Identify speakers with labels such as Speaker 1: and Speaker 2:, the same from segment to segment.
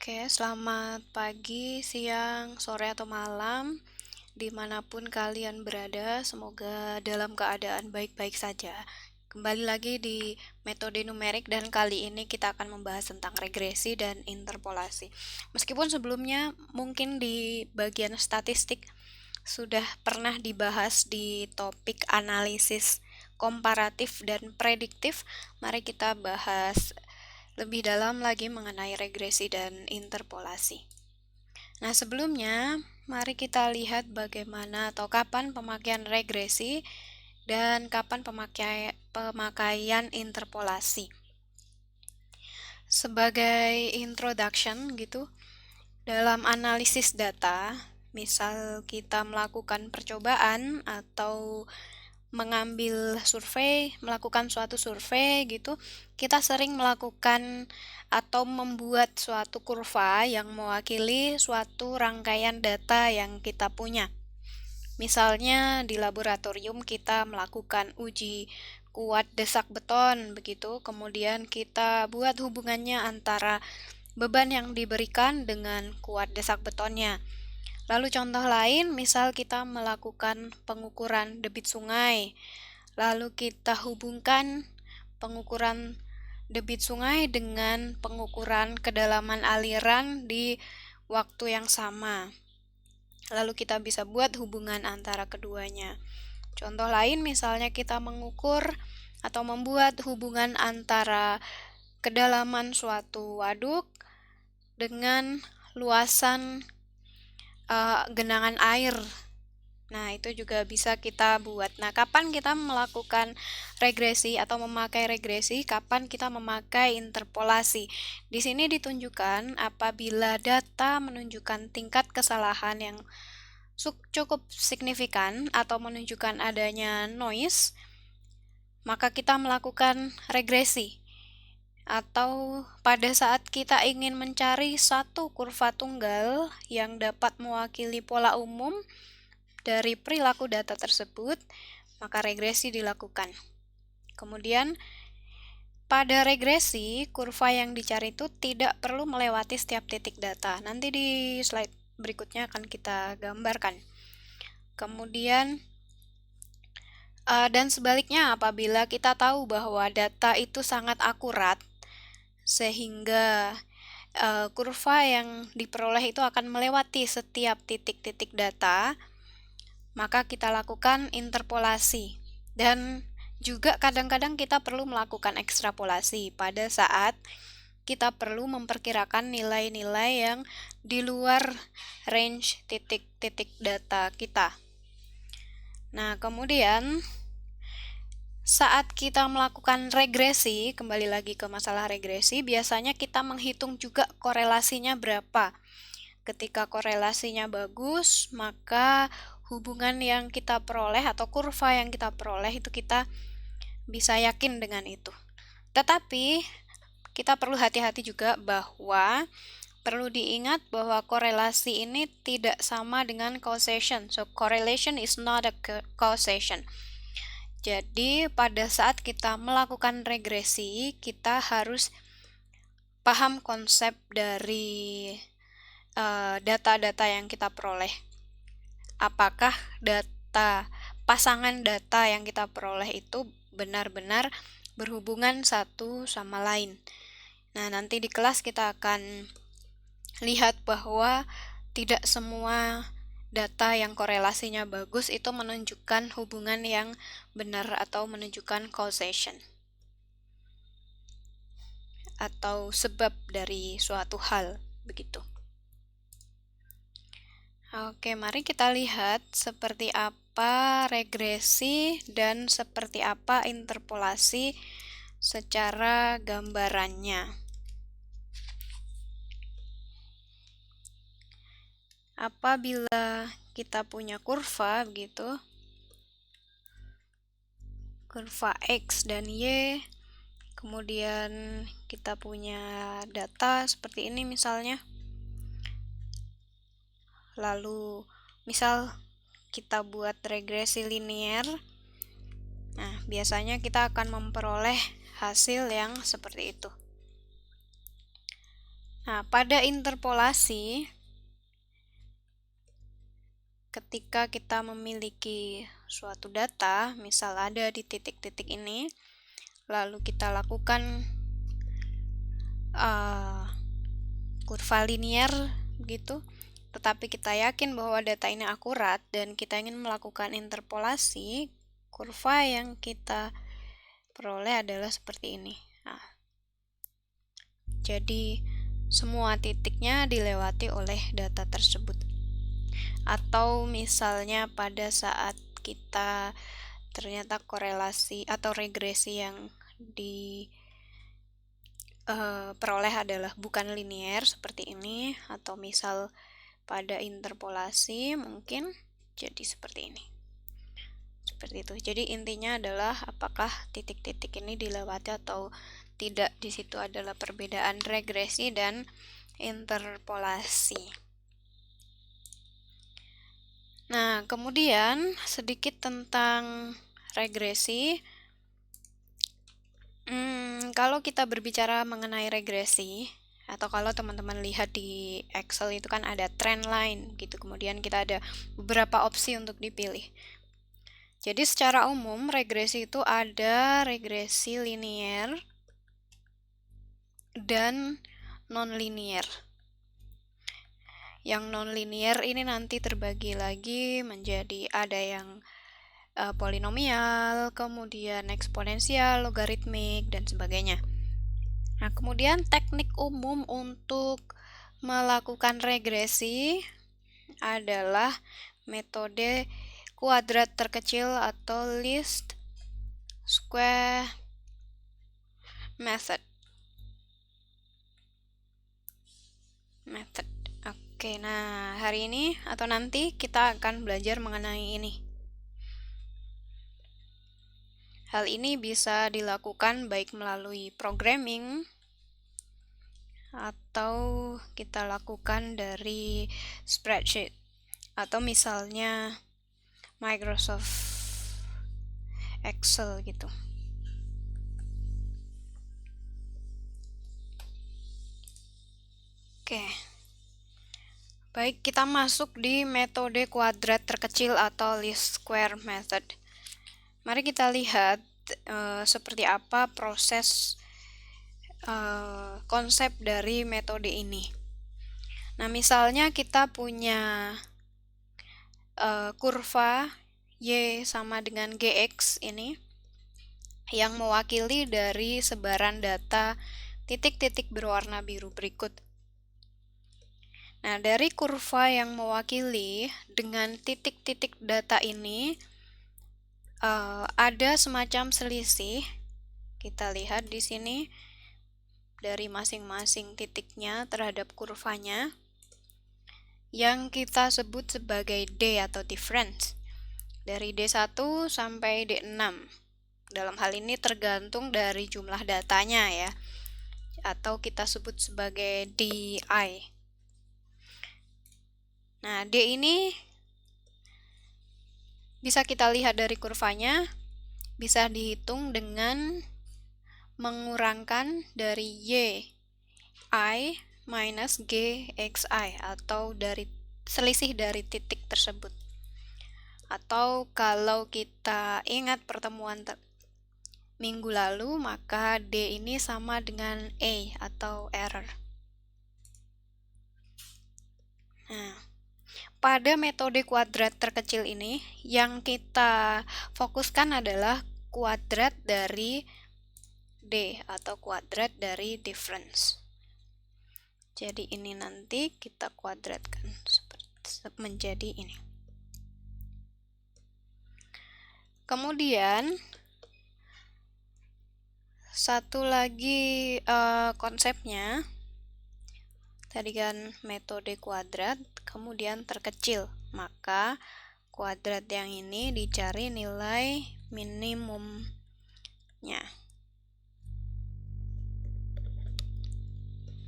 Speaker 1: Oke, selamat pagi, siang, sore, atau malam, dimanapun kalian berada. Semoga dalam keadaan baik-baik saja. Kembali lagi di metode numerik, dan kali ini kita akan membahas tentang regresi dan interpolasi. Meskipun sebelumnya mungkin di bagian statistik sudah pernah dibahas di topik analisis komparatif dan prediktif, mari kita bahas lebih dalam lagi mengenai regresi dan interpolasi. Nah, sebelumnya, mari kita lihat bagaimana atau kapan pemakaian regresi dan kapan pemakaian interpolasi. Sebagai introduction gitu, dalam analisis data, misal kita melakukan percobaan atau melakukan suatu survei gitu, kita sering melakukan atau membuat suatu kurva yang mewakili suatu rangkaian data yang kita punya. Misalnya di laboratorium kita melakukan uji kuat desak beton begitu, kemudian kita buat hubungannya antara beban yang diberikan dengan kuat desak betonnya. Lalu contoh lain, misal kita melakukan pengukuran debit sungai, lalu kita hubungkan pengukuran debit sungai dengan pengukuran kedalaman aliran di waktu yang sama. Lalu kita bisa buat hubungan antara keduanya. Contoh lain, misalnya kita mengukur atau membuat hubungan antara kedalaman suatu waduk dengan luasan genangan air. Nah, itu juga bisa kita buat. Nah, kapan kita melakukan regresi atau memakai regresi, kapan kita memakai interpolasi. Di sini ditunjukkan apabila data menunjukkan tingkat kesalahan yang cukup signifikan atau menunjukkan adanya noise, maka kita melakukan regresi. Atau pada saat kita ingin mencari satu kurva tunggal yang dapat mewakili pola umum dari perilaku data tersebut, maka regresi dilakukan. Kemudian, pada regresi, kurva yang dicari itu tidak perlu melewati setiap titik data. Nanti di slide berikutnya akan kita gambarkan. Kemudian, dan sebaliknya, apabila kita tahu bahwa data itu sangat akurat, sehingga kurva yang diperoleh itu akan melewati setiap titik-titik data, maka kita lakukan interpolasi. Dan juga kadang-kadang kita perlu melakukan ekstrapolasi pada saat kita perlu memperkirakan nilai-nilai yang di luar range titik-titik data kita. Nah, kemudian saat kita melakukan regresi, kembali lagi ke masalah regresi, biasanya kita menghitung juga korelasinya berapa. Ketika korelasinya bagus, maka hubungan yang kita peroleh atau kurva yang kita peroleh itu kita bisa yakin dengan itu. Tetapi kita perlu hati-hati juga bahwa perlu diingat bahwa korelasi ini tidak sama dengan causation. So, correlation is not a causation. Jadi, pada saat kita melakukan regresi, kita harus paham konsep dari data-data yang kita peroleh. Apakah pasangan data yang kita peroleh itu benar-benar berhubungan satu sama lain. Nah, nanti di kelas kita akan lihat bahwa tidak semua data yang korelasinya bagus itu menunjukkan hubungan yang benar atau menunjukkan causation atau sebab dari suatu hal, begitu. Oke, mari kita lihat seperti apa regresi dan seperti apa interpolasi secara gambarannya. Apabila kita punya kurva begitu, kurva X dan Y, kemudian kita punya data seperti ini misalnya. Lalu misal kita buat regresi linier, nah biasanya kita akan memperoleh hasil yang seperti itu. Nah, pada interpolasi, ketika kita memiliki suatu data, misal ada di titik-titik ini, lalu kita lakukan kurva linier gitu, tetapi kita yakin bahwa data ini akurat dan kita ingin melakukan interpolasi, kurva yang kita peroleh adalah seperti ini. Nah, jadi semua titiknya dilewati oleh data tersebut. Atau misalnya pada saat kita ternyata korelasi atau regresi yang diperoleh adalah bukan linear seperti ini, atau misal pada interpolasi mungkin jadi seperti ini. Seperti itu. Jadi intinya adalah apakah titik-titik ini dilewati atau tidak. Di situ adalah perbedaan regresi dan interpolasi. Nah, kemudian sedikit tentang regresi. Kalau kita berbicara mengenai regresi, atau kalau teman-teman lihat di Excel itu kan ada trend line gitu, kemudian kita ada beberapa opsi untuk dipilih. Jadi secara umum regresi itu ada regresi linear dan non-linear. Yang non-linear ini nanti terbagi lagi menjadi ada yang polinomial, kemudian eksponensial, logaritmik, dan sebagainya. Nah, kemudian teknik umum untuk melakukan regresi adalah metode kuadrat terkecil atau least square method. Oke, nah hari ini atau nanti kita akan belajar mengenai ini. Hal ini bisa dilakukan baik melalui programming atau kita lakukan dari spreadsheet atau misalnya Microsoft Excel gitu. Oke. Baik, kita masuk di metode kuadrat terkecil atau least square method. Mari kita lihat seperti apa proses konsep dari metode ini. Nah, misalnya kita punya kurva Y sama dengan GX ini yang mewakili dari sebaran data titik-titik berwarna biru berikut. Nah, dari kurva yang mewakili dengan titik-titik data ini ada semacam selisih. Kita lihat di sini dari masing-masing titiknya terhadap kurvanya yang kita sebut sebagai D atau difference. Dari D1 sampai D6. Dalam hal ini tergantung dari jumlah datanya ya. Atau kita sebut sebagai DI. Nah, D ini bisa kita lihat dari kurvanya, bisa dihitung dengan mengurangkan dari Y I minus GXI atau dari selisih dari titik tersebut. Atau kalau kita ingat pertemuan minggu lalu, maka D ini sama dengan A atau error. Nah, pada metode kuadrat terkecil ini, yang kita fokuskan adalah kuadrat dari D atau kuadrat dari difference. Jadi ini nanti kita kuadratkan menjadi ini. Kemudian satu lagi konsepnya, tadi kan metode kuadrat, kemudian terkecil, maka kuadrat yang ini dicari nilai minimumnya.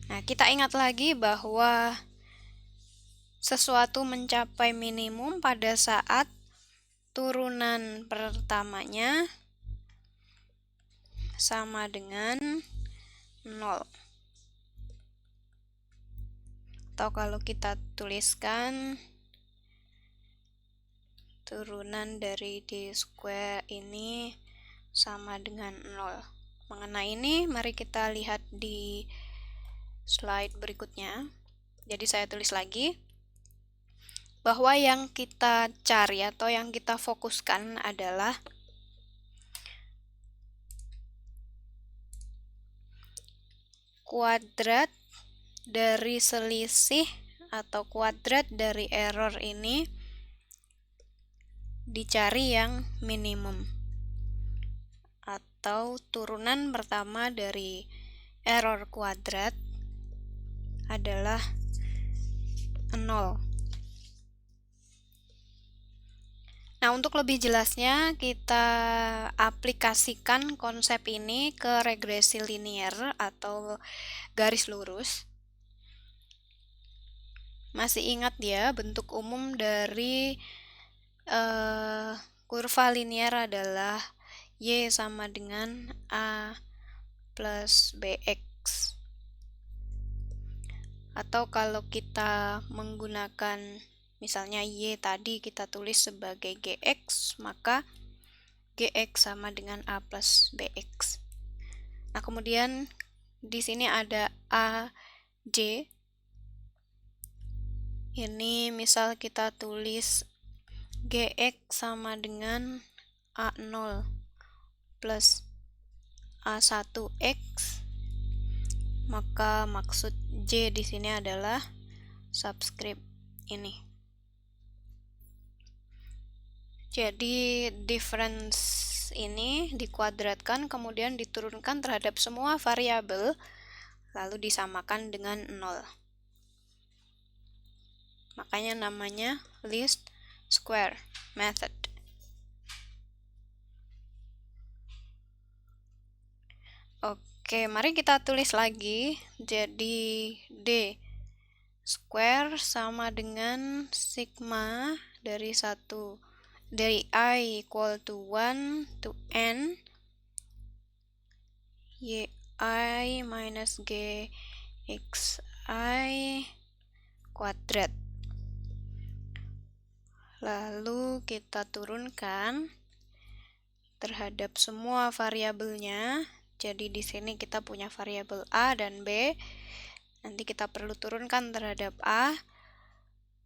Speaker 1: Nah, kita ingat lagi bahwa sesuatu mencapai minimum pada saat turunan pertamanya sama dengan 0. Atau kalau kita tuliskan turunan dari D square ini sama dengan 0. Mengenai ini, mari kita lihat di slide berikutnya. Jadi saya tulis lagi bahwa yang kita cari atau yang kita fokuskan adalah kuadrat dari selisih atau kuadrat dari error ini dicari yang minimum, atau turunan pertama dari error kuadrat adalah 0. Nah, untuk lebih jelasnya kita aplikasikan konsep ini ke regresi linier atau garis lurus. Masih ingat ya, bentuk umum dari kurva linier adalah Y sama dengan A plus BX. Atau kalau kita menggunakan misalnya Y tadi kita tulis sebagai GX, maka GX sama dengan A plus BX. Nah, kemudian di sini ada AJ. Ini misal kita tulis GX sama dengan A0 plus A1X, maka maksud J di sini adalah subscript ini. Jadi difference ini dikuadratkan kemudian diturunkan terhadap semua variabel lalu disamakan dengan 0. Makanya namanya least square method. Oke, mari kita tulis lagi. Jadi D square sama dengan sigma dari I equal to 1 to N Y I minus G X I kuadrat. Lalu kita turunkan terhadap semua variabelnya. Jadi di sini kita punya variabel A dan B. Nanti kita perlu turunkan terhadap A.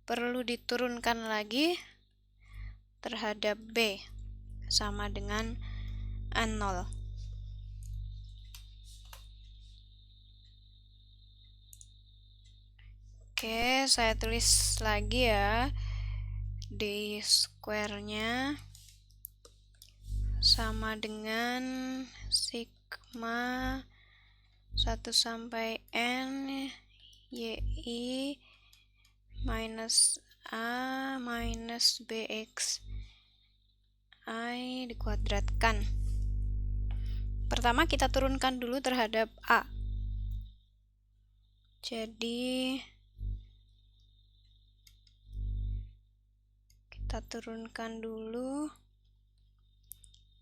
Speaker 1: Perlu diturunkan lagi terhadap B sama dengan N0. Oke, saya tulis lagi ya. D square-nya sama dengan sigma 1 sampai N YI minus A minus BX I dikuadratkan. Pertama kita turunkan dulu terhadap A. Jadi kita turunkan dulu,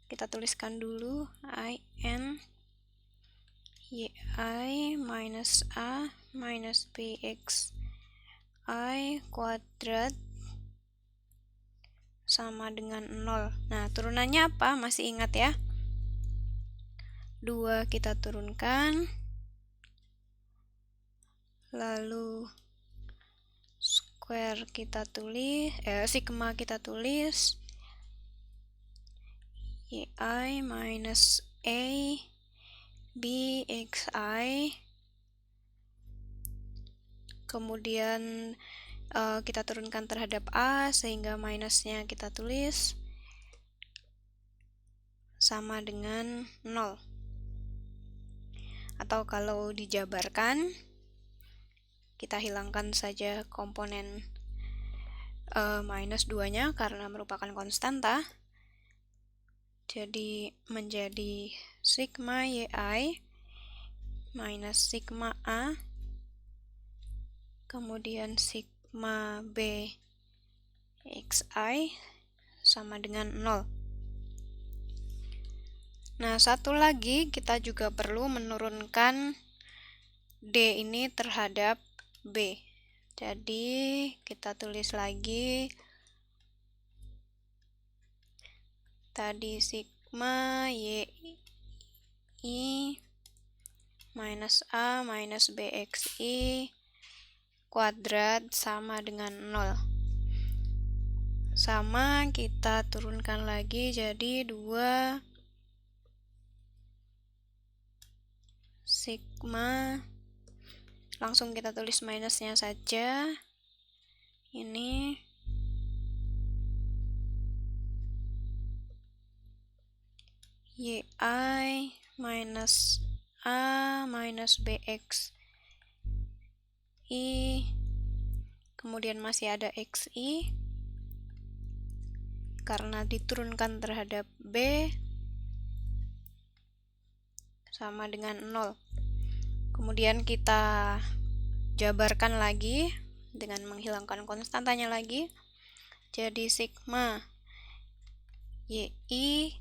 Speaker 1: kita tuliskan dulu IN YI minus A minus BX I kuadrat sama dengan 0. Nah, turunannya apa? Masih ingat ya? 2 kita turunkan, lalu square kita tulis, sigma kita tulis YI minus A BXI, kemudian kita turunkan terhadap A sehingga minusnya kita tulis sama dengan 0. Atau kalau dijabarkan, kita hilangkan saja komponen minus 2-nya karena merupakan konstanta. Jadi menjadi sigma YI minus sigma A kemudian sigma B XI sama dengan 0. Nah, satu lagi kita juga perlu menurunkan D ini terhadap B. Jadi kita tulis lagi tadi sigma yi minus A minus BXI kuadrat sama dengan 0. Sama, kita turunkan lagi jadi 2 sigma, langsung kita tulis minusnya saja. Ini yi minus A minus BX I, kemudian masih ada XI karena diturunkan terhadap B sama dengan 0. Kemudian kita jabarkan lagi dengan menghilangkan konstantanya lagi. Jadi sigma YI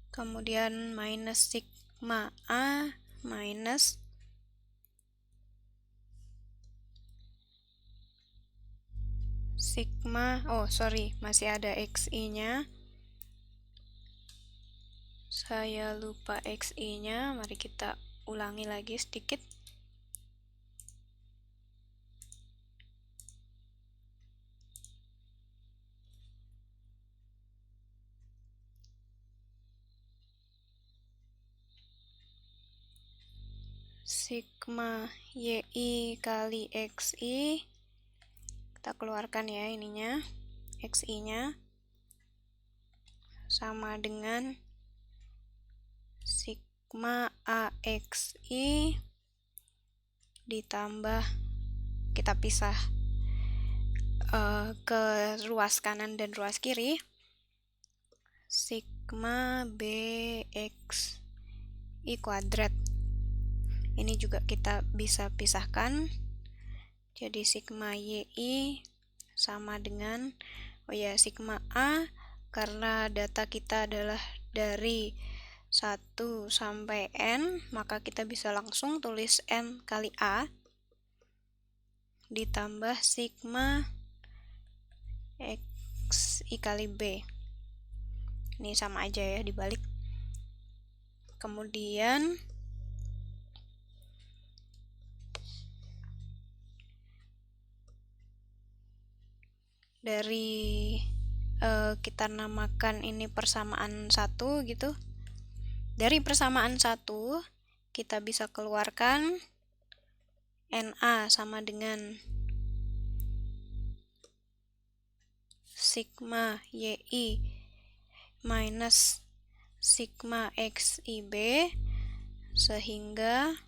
Speaker 1: kemudian minus sigma A minus sigma, masih ada XI-nya. Saya lupa XI-nya, mari kita ulangi lagi sedikit. Sigma YI kali XI, kita keluarkan ya ininya, XI-nya sama dengan sigma AXI ditambah, kita pisah ke ruas kanan dan ruas kiri, sigma BXI kuadrat. Ini juga kita bisa pisahkan. Jadi sigma YI sama dengan sigma A, karena data kita adalah dari 1 sampai N, maka kita bisa langsung tulis N kali A ditambah sigma XI kali B. Ini sama aja ya dibalik. Kemudian dari kita namakan ini persamaan 1 gitu. Dari persamaan 1 kita bisa keluarkan NA sama dengan sigma YI minus sigma XIB, sehingga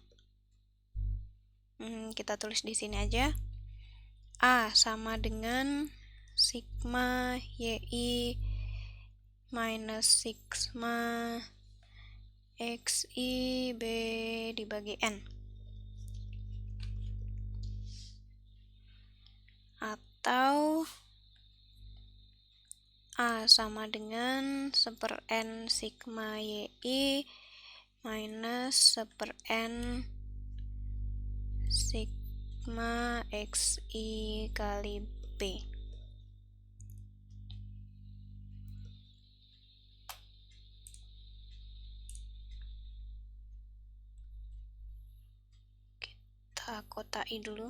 Speaker 1: kita tulis di sini aja, A sama dengan sigma YI minus sigma XIB dibagi N, atau A sama dengan 1/n sigma YI minus 1/n sigma XI kali B. Kita kotai dulu.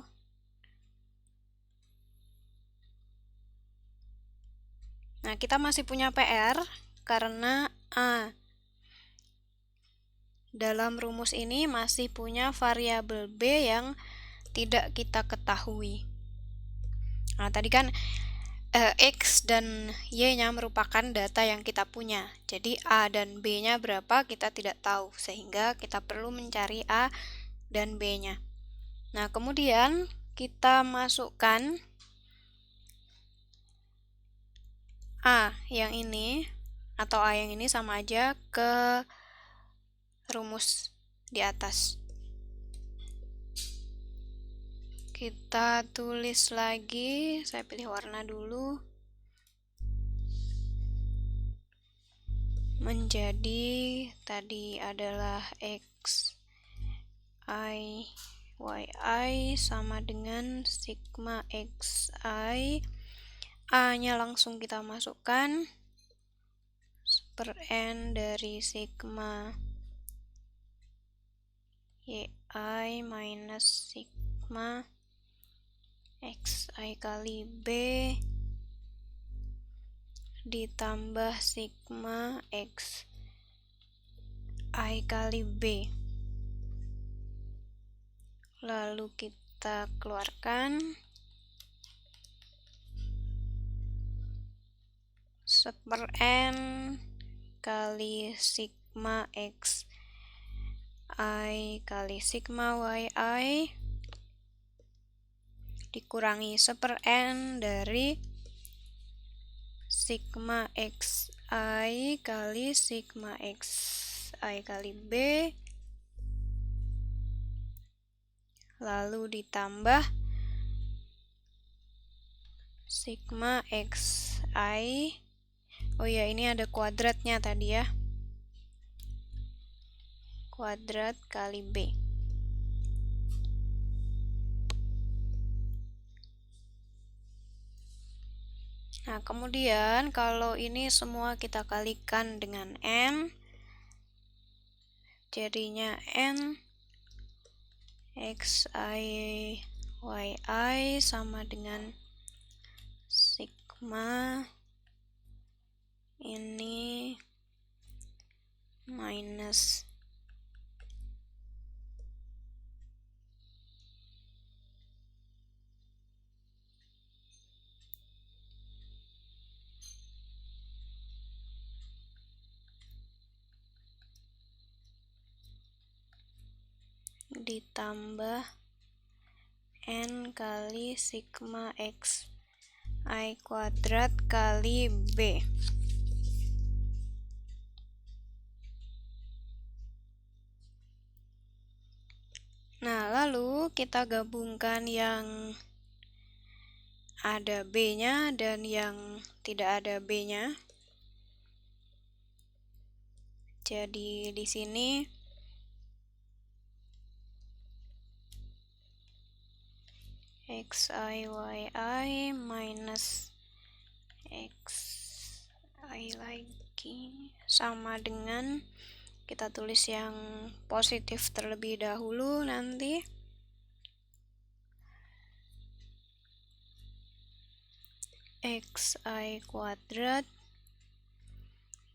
Speaker 1: Nah, kita masih punya PR karena A dalam rumus ini masih punya variabel B yang tidak kita ketahui. Nah, tadi kan X dan Y-nya merupakan data yang kita punya. Jadi A dan B-nya berapa kita tidak tahu, sehingga kita perlu mencari A dan B-nya. Nah, kemudian kita masukkan A yang ini atau A yang ini sama aja ke rumus di atas. Kita tulis lagi, saya pilih warna dulu. Menjadi tadi adalah X I yi sama dengan sigma xi. A-nya langsung kita masukkan, per n dari sigma yi minus sigma xi kali b ditambah sigma xi kali b. Lalu kita keluarkan, seper n kali sigma xi kali sigma yi dikurangi seper n dari sigma xi kali sigma xi kali b, lalu ditambah sigma xi, oh ya, ini ada kuadratnya tadi ya, kuadrat kali b. Nah, kemudian kalau ini semua kita kalikan dengan n, jadinya n xi yi sama dengan sigma ini minus ditambah n kali sigma xi kuadrat kali b. Nah, lalu kita gabungkan yang ada b-nya dan yang tidak ada b-nya. Jadi di sini xi yi minus xi lagi sama dengan, kita tulis yang positif terlebih dahulu nanti, xi kuadrat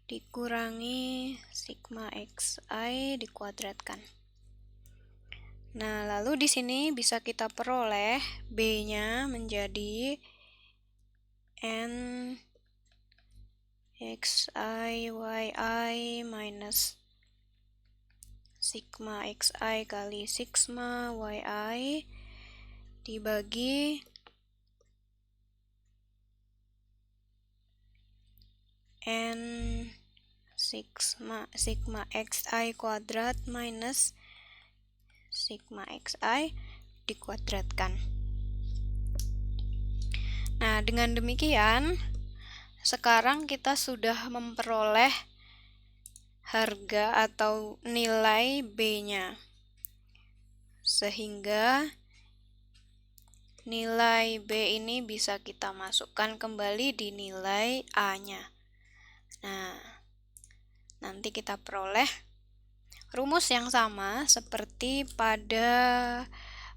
Speaker 1: dikurangi sigma xi dikuadratkan. Nah, lalu di sini bisa kita peroleh b-nya menjadi n xi yi minus sigma xi kali sigma yi dibagi n sigma xi kuadrat minus sigma xi dikuadratkan. Nah, dengan demikian sekarang kita sudah memperoleh harga atau nilai b-nya, sehingga nilai b ini bisa kita masukkan kembali di nilai a-nya. Nah, nanti kita peroleh rumus yang sama seperti pada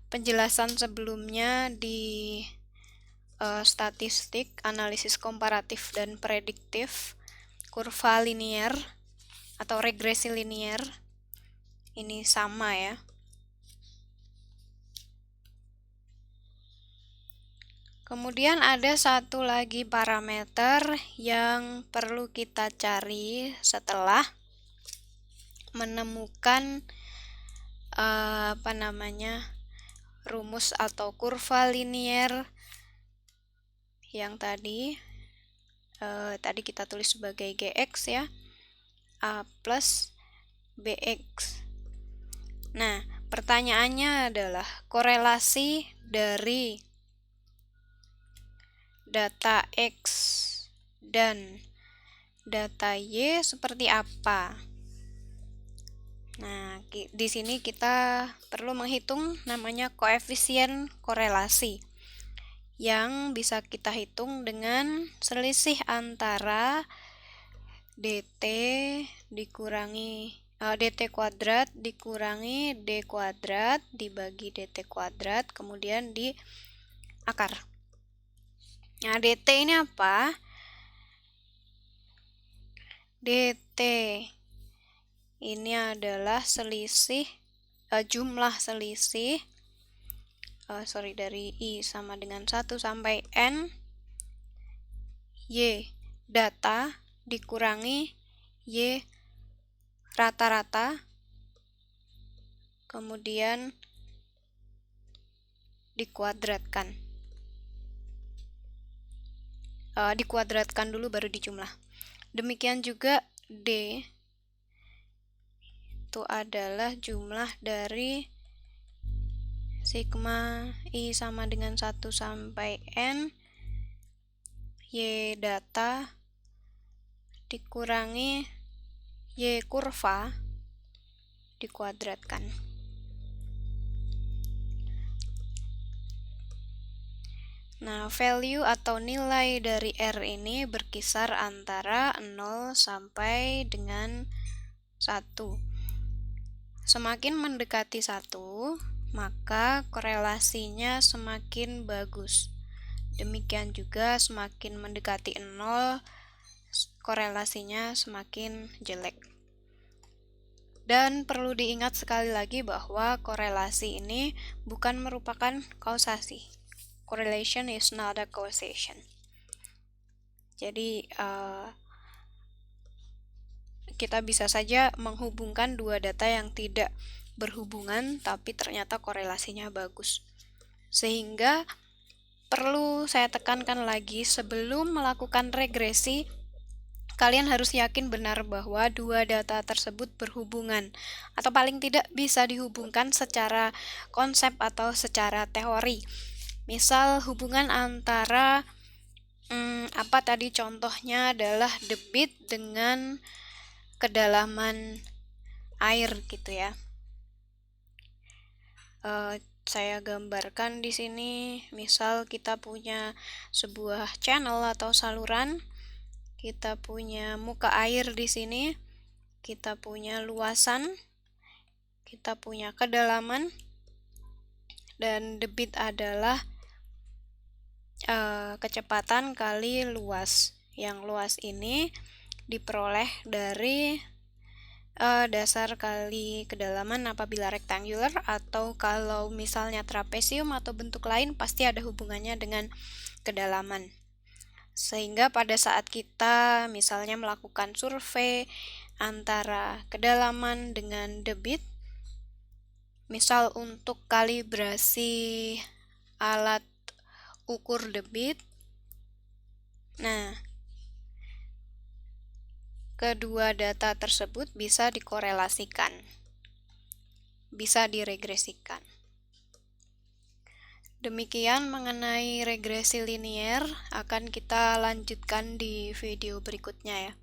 Speaker 1: penjelasan sebelumnya di statistik, analisis komparatif dan prediktif, kurva linier atau regresi linier. Ini sama ya. Kemudian ada satu lagi parameter yang perlu kita cari setelah menemukan rumus atau kurva linier yang tadi kita tulis sebagai gx ya, a plus bx. Nah, pertanyaannya adalah korelasi dari data x dan data y seperti apa? Nah, di sini kita perlu menghitung namanya koefisien korelasi yang bisa kita hitung dengan selisih antara dt dikurangi dt kuadrat dikurangi d kuadrat dibagi dt kuadrat kemudian di akar. Nah, dt ini apa? dt ini adalah selisih jumlah selisih dari I sama dengan 1 sampai N Y data dikurangi Y rata-rata kemudian dikuadratkan. Dikuadratkan dulu baru dijumlah. Demikian juga D itu adalah jumlah dari sigma I sama dengan 1 sampai N Y data dikurangi Y kurva dikuadratkan. Nah, value atau nilai dari R ini berkisar antara 0 sampai dengan 1. Semakin mendekati 1, maka korelasinya semakin bagus. Demikian juga semakin mendekati 0, korelasinya semakin jelek. Dan perlu diingat sekali lagi bahwa korelasi ini bukan merupakan kausasi. Correlation is not a causation. Jadi kita bisa saja menghubungkan dua data yang tidak berhubungan tapi ternyata korelasinya bagus. Sehingga perlu saya tekankan lagi, sebelum melakukan regresi kalian harus yakin benar bahwa dua data tersebut berhubungan atau paling tidak bisa dihubungkan secara konsep atau secara teori. Misal hubungan antara apa tadi contohnya adalah debit dengan kedalaman air gitu ya. Saya gambarkan di sini, misal kita punya sebuah channel atau saluran, kita punya muka air di sini, kita punya luasan, kita punya kedalaman, dan debit adalah kecepatan kali luas. Yang luas ini diperoleh dari dasar kali kedalaman apabila rectangular, atau kalau misalnya trapesium atau bentuk lain pasti ada hubungannya dengan kedalaman. Sehingga pada saat kita misalnya melakukan survei antara kedalaman dengan debit, misal untuk kalibrasi alat ukur debit, nah kedua data tersebut bisa dikorelasikan, bisa diregresikan. Demikian mengenai regresi linier, akan kita lanjutkan di video berikutnya ya.